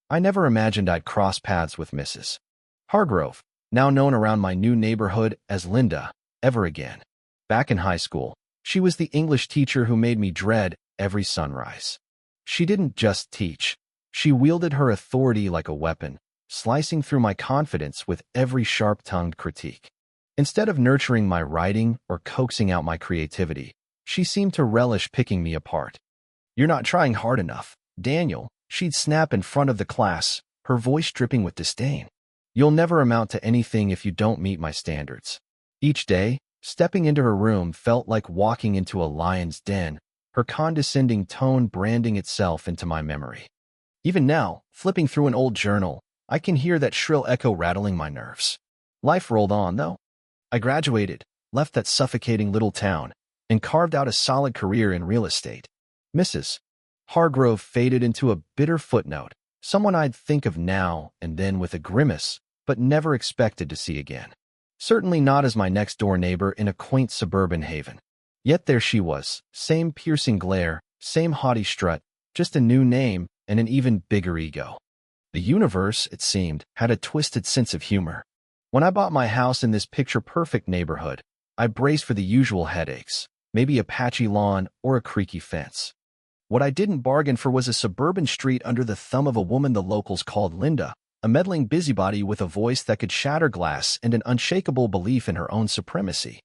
I never imagined I'd cross paths with Mrs. Hargrove, now known around my new neighborhood as Linda, ever again. Back in high school, she was the English teacher who made me dread every sunrise. She didn't just teach. She wielded her authority like a weapon, slicing through my confidence with every sharp-tongued critique. Instead of nurturing my writing or coaxing out my creativity, she seemed to relish picking me apart. "You're not trying hard enough, Daniel," she'd snap in front of the class, her voice dripping with disdain. "You'll never amount to anything if you don't meet my standards." Each day, stepping into her room felt like walking into a lion's den, her condescending tone branding itself into my memory. Even now, flipping through an old journal, I can hear that shrill echo rattling my nerves. Life rolled on, though. I graduated, left that suffocating little town, and carved out a solid career in real estate. Mrs. Hargrove faded into a bitter footnote, someone I'd think of now and then with a grimace, but never expected to see again. Certainly not as my next-door neighbor in a quaint suburban haven. Yet there she was, same piercing glare, same haughty strut, just a new name and an even bigger ego. The universe, it seemed, had a twisted sense of humor. When I bought my house in this picture-perfect neighborhood, I braced for the usual headaches, maybe a patchy lawn or a creaky fence. What I didn't bargain for was a suburban street under the thumb of a woman the locals called Linda, a meddling busybody with a voice that could shatter glass and an unshakable belief in her own supremacy.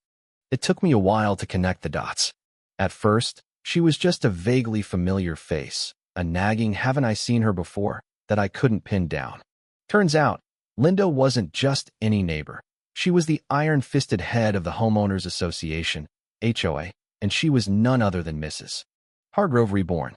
It took me a while to connect the dots. At first, she was just a vaguely familiar face, a nagging "haven't I seen her before" that I couldn't pin down. Turns out, Linda wasn't just any neighbor. She was the iron-fisted head of the Homeowners Association, HOA, and she was none other than Mrs. Hargrove reborn.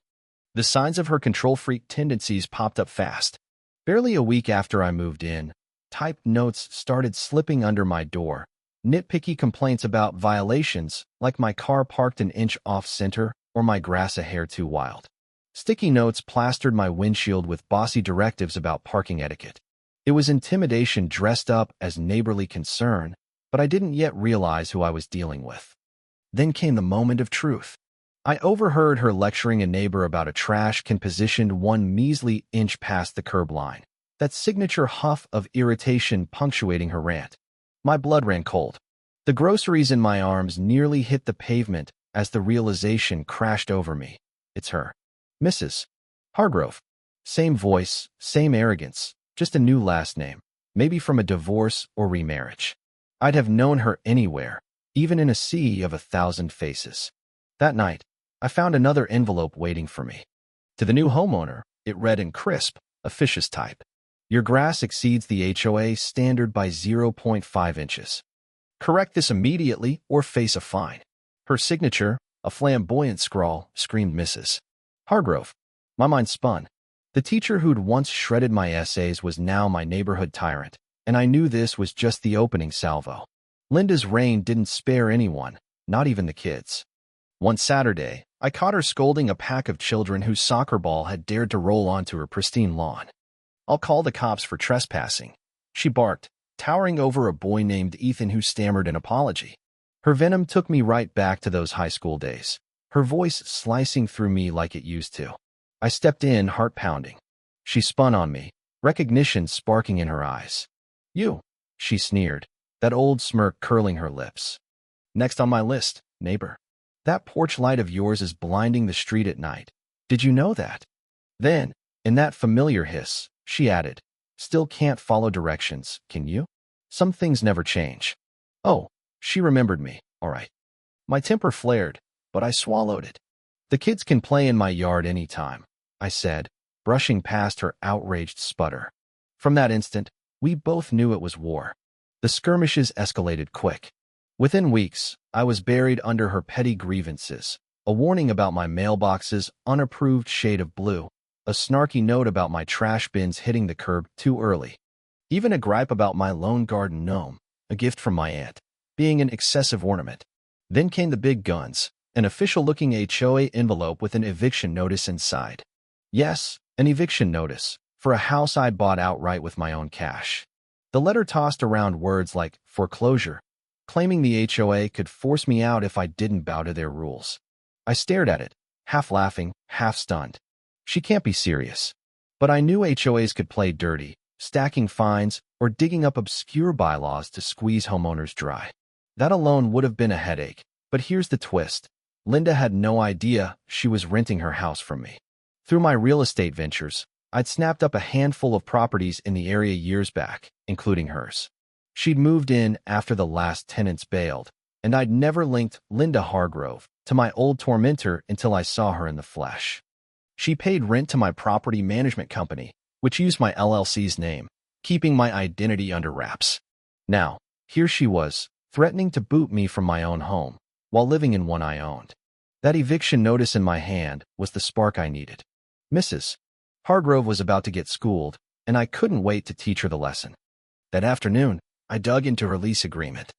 The signs of her control-freak tendencies popped up fast. Barely a week after I moved in, typed notes started slipping under my door, nitpicky complaints about violations like my car parked an inch off-center or my grass a hair too wild. Sticky notes plastered my windshield with bossy directives about parking etiquette. It was intimidation dressed up as neighborly concern, but I didn't yet realize who I was dealing with. Then came the moment of truth. I overheard her lecturing a neighbor about a trash can positioned one measly inch past the curb line, that signature huff of irritation punctuating her rant. My blood ran cold. The groceries in my arms nearly hit the pavement as the realization crashed over me. It's her. Mrs. Hargrove. Same voice, same arrogance, just a new last name, maybe from a divorce or remarriage. I'd have known her anywhere, even in a sea of 1,000 faces. That night, I found another envelope waiting for me. To the new homeowner, it read in crisp, officious type. "Your grass exceeds the HOA standard by 0.5 inches. Correct this immediately or face a fine." Her signature, a flamboyant scrawl, screamed Mrs. Hargrove. My mind spun. The teacher who'd once shredded my essays was now my neighborhood tyrant, and I knew this was just the opening salvo. Linda's reign didn't spare anyone, not even the kids. One Saturday, I caught her scolding a pack of children whose soccer ball had dared to roll onto her pristine lawn. "I'll call the cops for trespassing," she barked, towering over a boy named Ethan who stammered an apology. Her venom took me right back to those high school days, her voice slicing through me like it used to. I stepped in, heart pounding. She spun on me, recognition sparking in her eyes. "You," she sneered, that old smirk curling her lips. "Next on my list, neighbor. That porch light of yours is blinding the street at night. Did you know that?" Then, in that familiar hiss, she added, "Still can't follow directions, can you? Some things never change." Oh, she remembered me, all right. My temper flared, but I swallowed it. "The kids can play in my yard anytime," I said, brushing past her outraged sputter. From that instant, we both knew it was war. The skirmishes escalated quick. Within weeks, I was buried under her petty grievances, a warning about my mailbox's unapproved shade of blue, a snarky note about my trash bins hitting the curb too early, even a gripe about my lone garden gnome, a gift from my aunt, being an excessive ornament. Then came the big guns, an official-looking HOA envelope with an eviction notice inside. Yes, an eviction notice, for a house I'd bought outright with my own cash. The letter tossed around words like foreclosure, claiming the HOA could force me out if I didn't bow to their rules. I stared at it, half laughing, half stunned. She can't be serious. But I knew HOAs could play dirty, stacking fines or digging up obscure bylaws to squeeze homeowners dry. That alone would have been a headache. But here's the twist. Linda had no idea she was renting her house from me. Through my real estate ventures, I'd snapped up a handful of properties in the area years back, including hers. She'd moved in after the last tenants bailed, and I'd never linked Linda Hargrove to my old tormentor until I saw her in the flesh. She paid rent to my property management company, which used my LLC's name, keeping my identity under wraps. Now, here she was, threatening to boot me from my own home, while living in one I owned. That eviction notice in my hand was the spark I needed. Mrs. Hargrove was about to get schooled, and I couldn't wait to teach her the lesson. That afternoon, I dug into her lease agreement.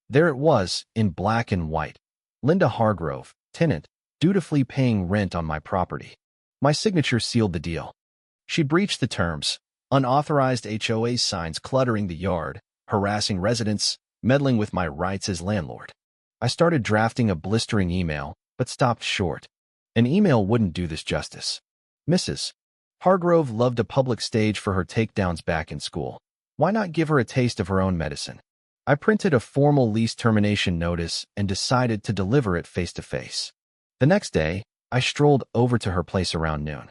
There it was, in black and white. Linda Hargrove, tenant, dutifully paying rent on my property. My signature sealed the deal. She breached the terms. Unauthorized HOA signs cluttering the yard, harassing residents, meddling with my rights as landlord. I started drafting a blistering email, but stopped short. An email wouldn't do this justice. Mrs. Hargrove loved a public stage for her takedowns back in school. Why not give her a taste of her own medicine? I printed a formal lease termination notice and decided to deliver it face-to-face. The next day, I strolled over to her place around noon.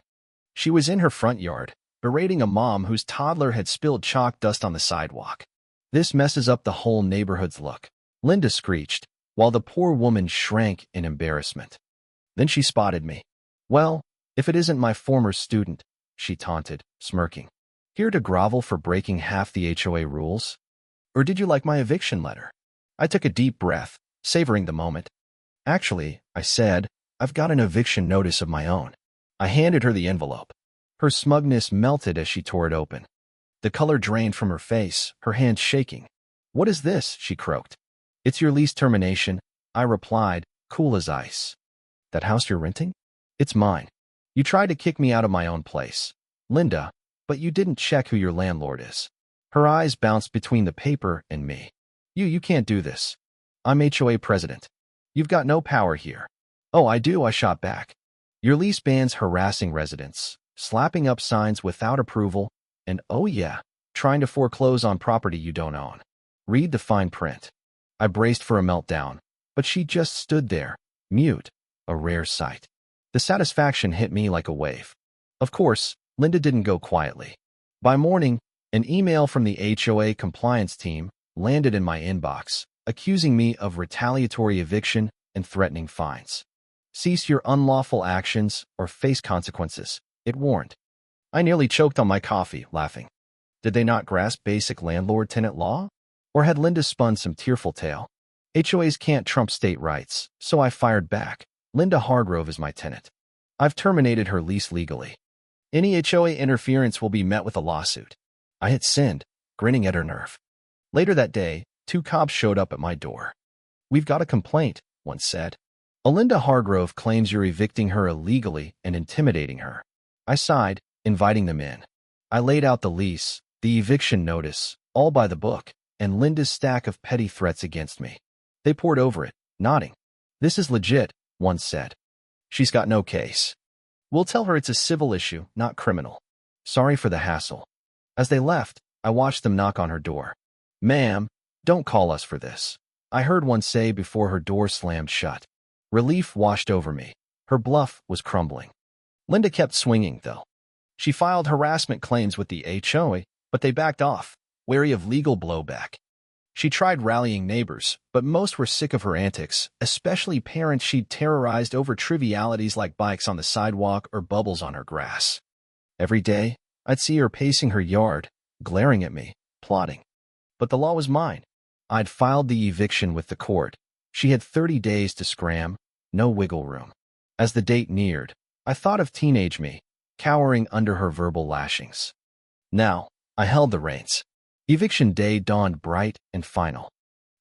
She was in her front yard, berating a mom whose toddler had spilled chalk dust on the sidewalk. "This messes up the whole neighborhood's look," Linda screeched, while the poor woman shrank in embarrassment. Then she spotted me. "Well, if it isn't my former student," she taunted, smirking. "Here to grovel for breaking half the HOA rules? Or did you like my eviction letter?" I took a deep breath, savoring the moment. "Actually," I said, "I've got an eviction notice of my own." I handed her the envelope. Her smugness melted as she tore it open. The color drained from her face, her hands shaking. "What is this?" she croaked. "It's your lease termination," I replied, cool as ice. "That house you're renting? It's mine. You tried to kick me out of my own place, Linda, but you didn't check who your landlord is." Her eyes bounced between the paper and me. You can't do this. I'm HOA president. You've got no power here." "Oh, I do," I shot back. "Your lease bans harassing residents, slapping up signs without approval, and oh yeah, trying to foreclose on property you don't own. Read the fine print." I braced for a meltdown, but she just stood there, mute, a rare sight. The satisfaction hit me like a wave. Of course, Linda didn't go quietly. By morning, an email from the HOA compliance team landed in my inbox, accusing me of retaliatory eviction and threatening fines. "Cease your unlawful actions or face consequences," it warned. I nearly choked on my coffee, laughing. Did they not grasp basic landlord-tenant law? Or had Linda spun some tearful tale? HOAs can't trump state rights, so I fired back. "Linda Hargrove is my tenant. I've terminated her lease legally. Any HOA interference will be met with a lawsuit." I hit send, grinning at her nerve. Later that day, 2 cops showed up at my door. "We've got a complaint," one said. "Linda Hargrove claims you're evicting her illegally and intimidating her." I sighed, inviting them in. I laid out the lease, the eviction notice, all by the book, and Linda's stack of petty threats against me. They pored over it, nodding. "This is legit," one said. "She's got no case. We'll tell her it's a civil issue, not criminal. Sorry for the hassle." As they left, I watched them knock on her door. "Ma'am, don't call us for this," I heard one say before her door slammed shut. Relief washed over me. Her bluff was crumbling. Linda kept swinging, though. She filed harassment claims with the HOA, but they backed off, wary of legal blowback. She tried rallying neighbors, but most were sick of her antics, especially parents she'd terrorized over trivialities like bikes on the sidewalk or bubbles on her grass. Every day, I'd see her pacing her yard, glaring at me, plotting. But the law was mine. I'd filed the eviction with the court. She had 30 days to scram, no wiggle room. As the date neared, I thought of teenage me, cowering under her verbal lashings. Now, I held the reins. Eviction day dawned bright and final.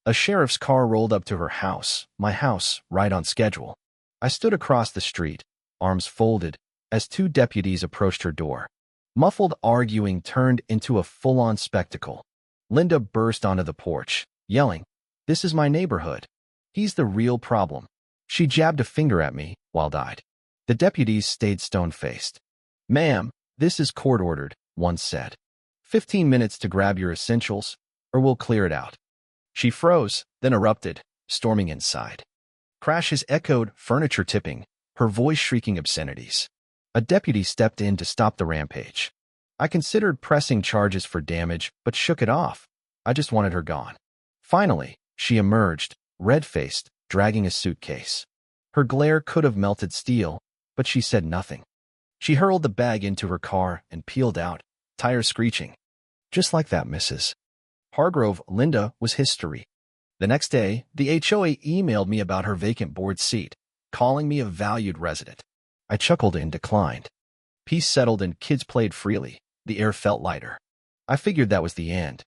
A sheriff's car rolled up to her house, my house, right on schedule. I stood across the street, arms folded, as 2 deputies approached her door. Muffled arguing turned into a full-on spectacle. Linda burst onto the porch, yelling, "This is my neighborhood. He's the real problem." She jabbed a finger at me, wild-eyed. The deputies stayed stone-faced. "Ma'am, "This is court-ordered," one said. 15 minutes to grab your essentials, or we'll clear it out. She froze, then erupted, storming inside. Crashes echoed, furniture tipping, her voice shrieking obscenities. A deputy stepped in to stop the rampage. I considered pressing charges for damage, but shook it off. I just wanted her gone. Finally, she emerged, red-faced, dragging a suitcase. Her glare could have melted steel, but she said nothing. She hurled the bag into her car and peeled out, tires screeching. "Just like that, Mrs. Hargrove, Linda was history." The next day, the HOA emailed me about her vacant board seat, calling me a valued resident. I chuckled and declined. Peace settled and kids played freely. The air felt lighter. I figured that was the end.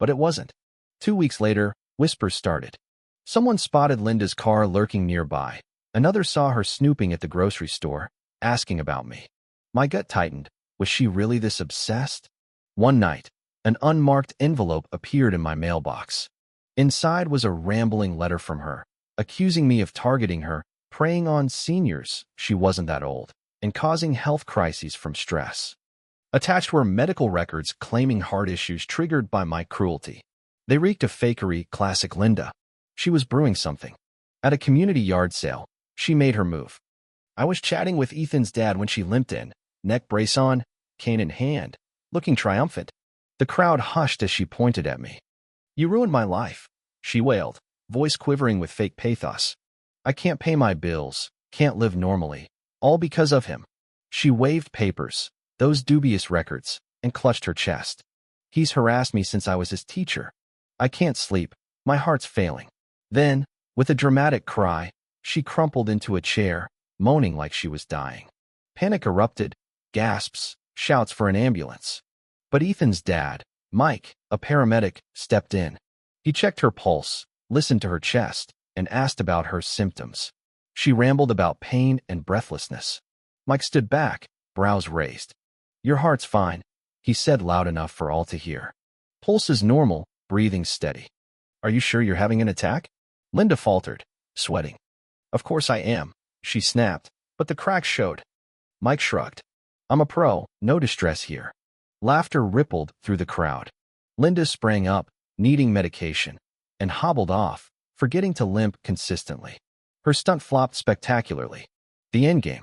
But it wasn't. 2 weeks later, whispers started. Someone spotted Linda's car lurking nearby. Another saw her snooping at the grocery store, asking about me. My gut tightened. Was she really this obsessed? One night, an unmarked envelope appeared in my mailbox. Inside was a rambling letter from her, accusing me of targeting her, preying on seniors, she wasn't that old, and causing health crises from stress. Attached were medical records claiming heart issues triggered by my cruelty. They reeked of fakery, classic Linda. She was brewing something. At a community yard sale, she made her move. I was chatting with Ethan's dad when she limped in, neck brace on, cane in hand, looking triumphant. The crowd hushed as she pointed at me. "You ruined my life," she wailed, voice quivering with fake pathos. "I can't pay my bills, can't live normally, all because of him." She waved papers, those dubious records, and clutched her chest. "He's harassed me since I was his teacher. I can't sleep, my heart's failing." Then, with a dramatic cry, she crumpled into a chair, moaning like she was dying. Panic erupted, gasps, shouts for an ambulance. But Ethan's dad, Mike, a paramedic, stepped in. He checked her pulse, listened to her chest, and asked about her symptoms. She rambled about pain and breathlessness. Mike stood back, brows raised. "Your heart's fine," he said loud enough for all to hear. "Pulse is normal, breathing steady." "Are you sure you're having an attack?" Linda faltered, sweating. "Of course I am," she snapped, but the cracks showed. Mike shrugged. "I'm a pro, no distress here." Laughter rippled through the crowd. Linda sprang up, needing medication, and hobbled off, forgetting to limp consistently. Her stunt flopped spectacularly. The endgame.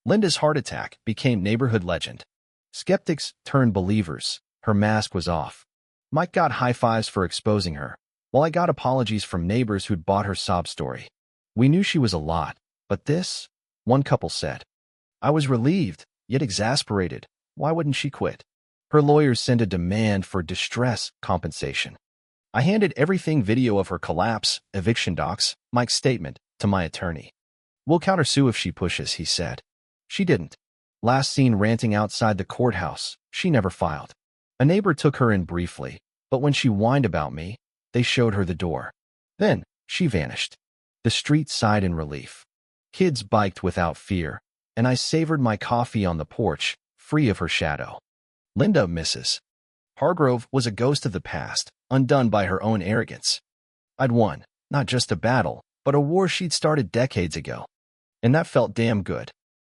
Linda's heart attack became neighborhood legend. Skeptics turned believers. Her mask was off. Mike got high fives for exposing her, while I got apologies from neighbors who'd bought her sob story. "We knew she was a lot, but this," one couple said. I was relieved, yet exasperated. Why wouldn't she quit? Her lawyers sent a demand for distress compensation. I handed everything video of her collapse, eviction docs, Mike's statement, to my attorney. "We'll countersue if she pushes," he said. She didn't. Last seen ranting outside the courthouse, she never filed. A neighbor took her in briefly, but when she whined about me, they showed her the door. Then, she vanished. The street sighed in relief. Kids biked without fear, and I savored my coffee on the porch, free of her shadow. Linda, Mrs. Hargrove, was a ghost of the past, undone by her own arrogance. I'd won, not just a battle, but a war she'd started decades ago. And that felt damn good.